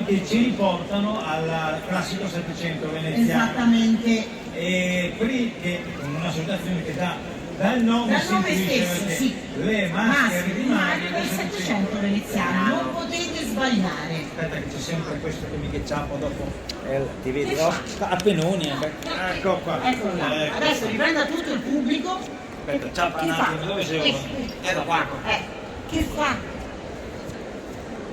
che ci riportano al classico Settecento veneziano. Esattamente. E qui che un'associazione che dal nome stesso, sì. Le maschere di Mario del Settecento veneziano, non potete sbagliare. Aspetta che c'è sempre questo che mi chiappo dopo. Ti vedi? Oh, a penoni. Ecco qua. Ecco là. Adesso riprenda tutto il pubblico. Aspetta, ciappa un attimo, dove sei ora? Ecco qua. Che fa?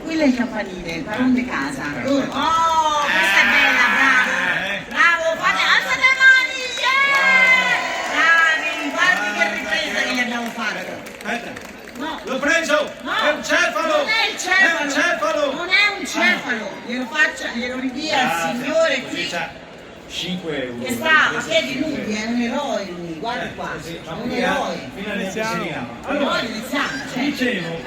Quello è il campanile, il padrone di casa. Oh, questa è bella, bravo! Bravo, fate, alzate le mani! Bravi, guardi che ripresa che gli abbiamo fatto. Aspetta. No. L'ho preso! No, è un cefalo! Non è il cefalo! È un cefalo! Non è un cefalo! Glielo ridia il signore qui. 5 euro. Che sta a piedi nudi, è un eroe lui, guarda qua, è un eroe. Fino all'iniziamo. Allora iniziamo, dicevo,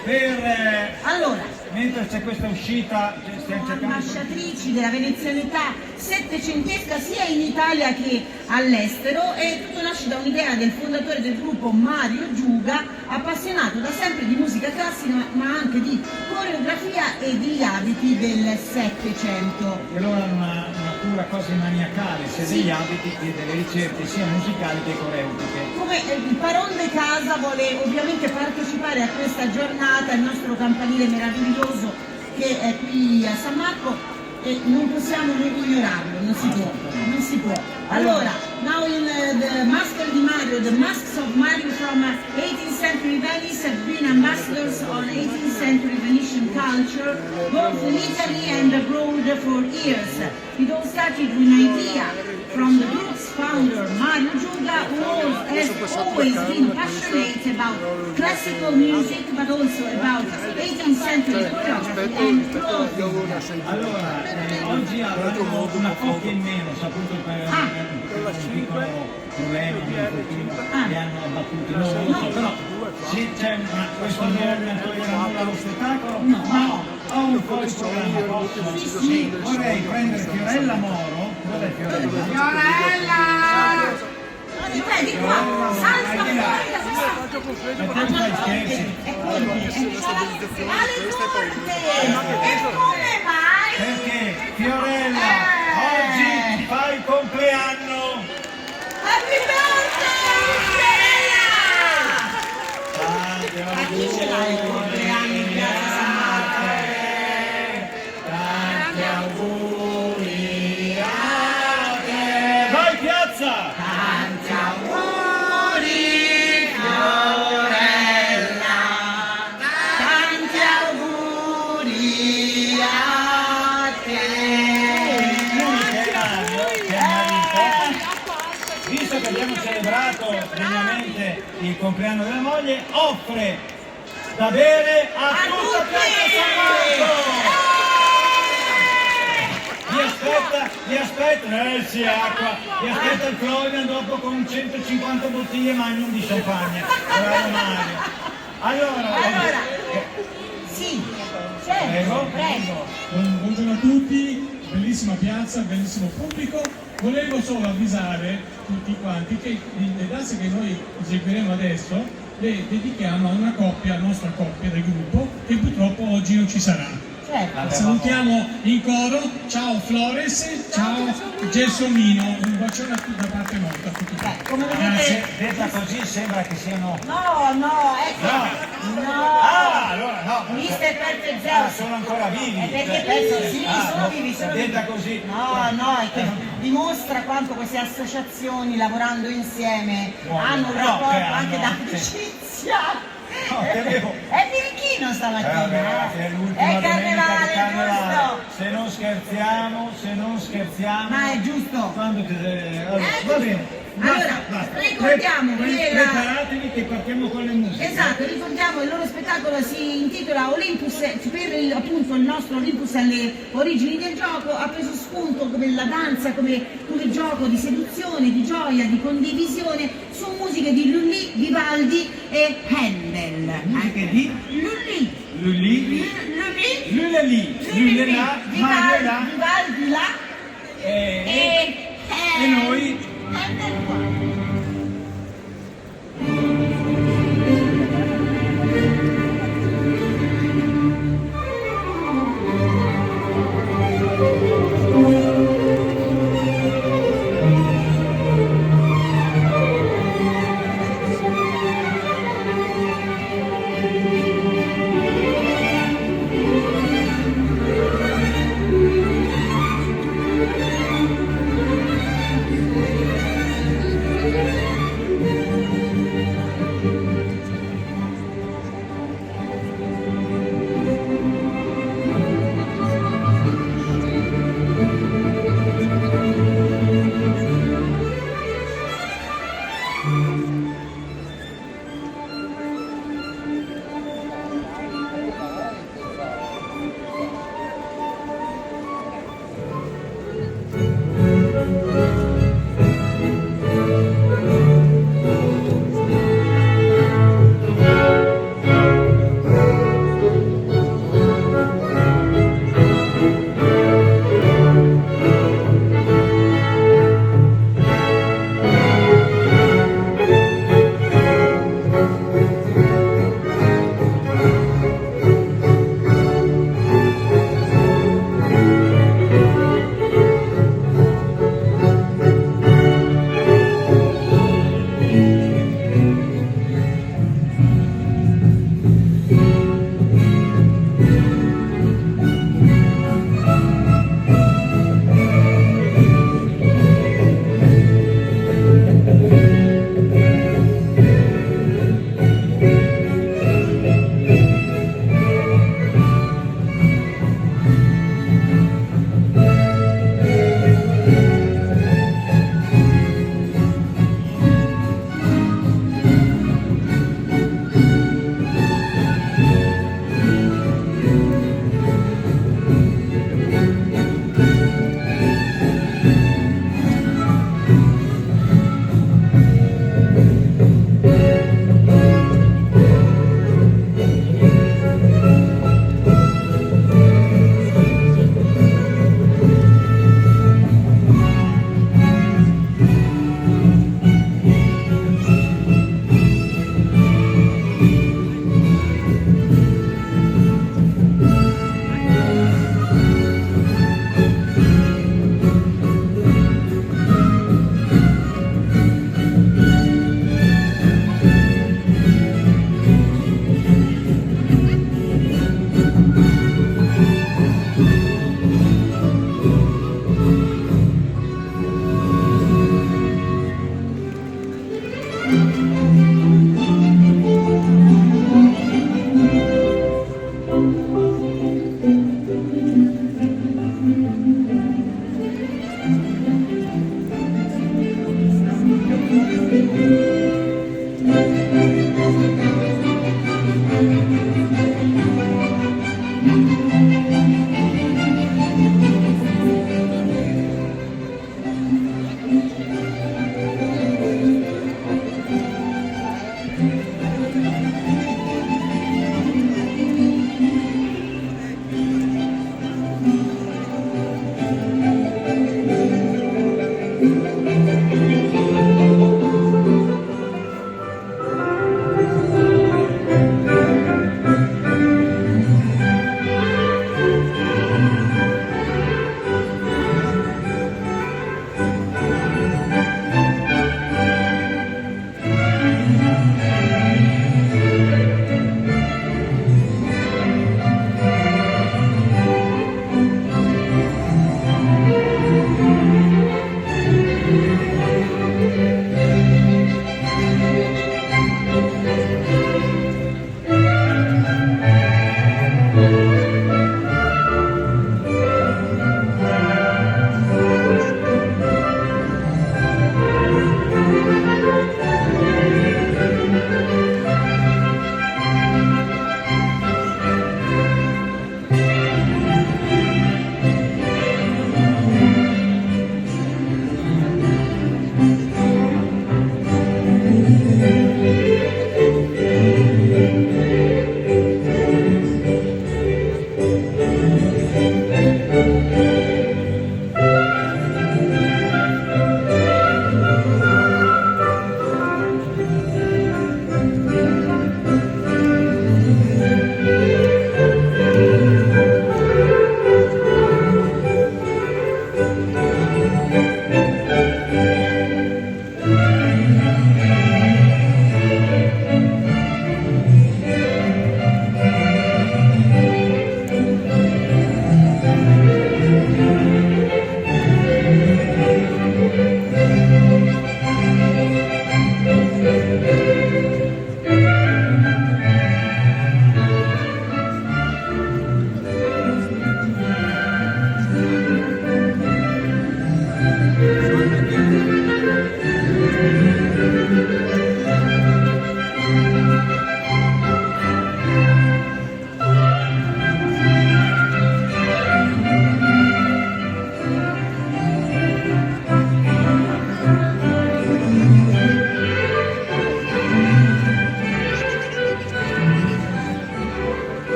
allora, mentre c'è questa uscita, stiamo cercando ambasciatrici della venezianità settecentesca sia in Italia che all'estero, e tutto nasce da un'idea del fondatore del gruppo Mario Giuga, appassionato da sempre di musica classica ma anche di coreografia e di abiti del Settecento. E allora una cura quasi maniacale sia degli abiti che delle ricerche sia musicali che coreotiche. Come il Paron de Casa vuole ovviamente partecipare a questa giornata, il nostro campanile meraviglioso che è qui a San Marco, e non possiamo ignorarlo, non si può. Allora, now in the Masker di Mario, the masks of Mario from 18th century Venice have been ambassadors on 18th century Venetian culture, both in Italy and abroad for years. It all started with an idea from the group's founder, Mario Giuga, who has always been passionate about classical music, but also about 18th century choreography and clothing. Allora, oggi avremo una coppia in meno, saputo per un piccolo problema, li hanno abbattuti loro, però c'è questo momento allo spettacolo? No, ho un po' di programma, posso? Sì, vorrei prendere Fiorella Moro. Dov'è Fiorella? Fiorella! Di qua, salta fuori da questa! Ma te fai scherzi? È e come mai? Perché Fiorella, oggi fai il compleanno! Happy birthday, Fiorella! A chi ce l'hai il compleanno in piazza San Marco? Tanti auguri a te! Vai piazza! Tanti auguri, Fiorella! Tanti auguri a te! Visto che abbiamo celebrato degnamente il compleanno della moglie, offre da bere a tutta piazza San Marco! Vi aspetta, sì, acqua, vi aspetta il Florian dopo con 150 bottiglie magnum di champagne. Bravo Mario. Allora, sì, certo, prego. Buongiorno a tutti, bellissima piazza, bellissimo pubblico. Volevo solo avvisare tutti quanti che le danze che noi eseguiremo adesso le dedichiamo a una coppia, la nostra coppia del gruppo, che purtroppo oggi non ci sarà. Certo. Salutiamo in coro, ciao Flores, ciao Gelsomino, un bacione a tutti da parte nostra. Come vedete, detta così sembra che siano... no, ecco, no. Ah, allora no. Mister Peppe Zeus. Sono ancora vivi. Perché penso, sì, sono vivi, sono vivi. Detta così. No, è che dimostra quanto queste associazioni lavorando insieme hanno un rapporto anche d'amicizia. È birichino stamattina, è l'ultima è domenica di carnevale, se non scherziamo, ma è giusto. Quando va bene. Allora, ricordiamo che preparatevi che partiamo con le musiche. Esatto, ricordiamo il loro spettacolo si intitola Olympus, per appunto il nostro Olympus alle origini del gioco, ha preso spunto come la danza, come gioco di seduzione, di gioia, di condivisione, su musiche di Lully, Vivaldi e Handel. Musiche di Lully, Vivaldi là e noi Handel qua.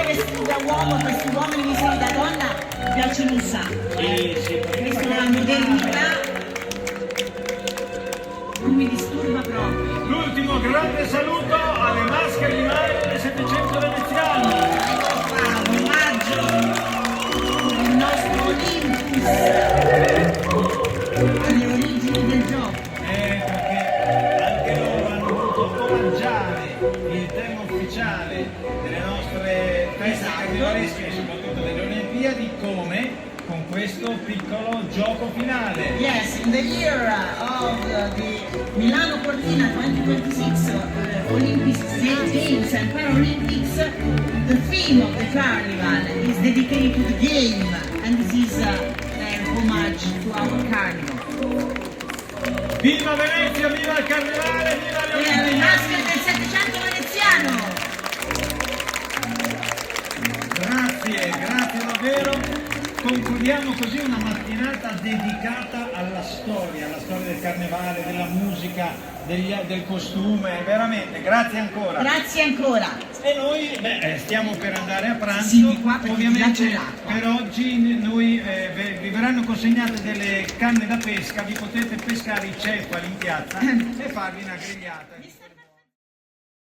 Questi uomini vestiti da donna mi piacciono un sacco. Questa è la modernità, non mi disturba proprio. L'ultimo grande saluto alle maschere di mare del 700 veneziano. Ecco qua, un omaggio il nostro Olympus alle origini del gioco. Perché anche loro hanno voluto omaggiare il tema ufficiale delle nostre feste carnevalesche e soprattutto delle Olimpiadi come con questo piccolo gioco finale. Yes, in the year of the Milano Cortina 2026 Olympics Games and Paralympics, the theme of the carnival is dedicated to the game, and this is an homage to our carnival. Viva Venezia, viva il carnevale, viva le Le Olimpiadi! maschere del Settecento veneziano! Grazie davvero. Concludiamo così una mattinata dedicata alla storia del carnevale, della musica, del costume, veramente, grazie ancora. Grazie ancora. E noi stiamo per andare a pranzo, Sì, di qua perché ovviamente ti lascio l'acqua. per oggi vi verranno consegnate delle canne da pesca, vi potete pescare i cefali in piazza e farvi una grigliata.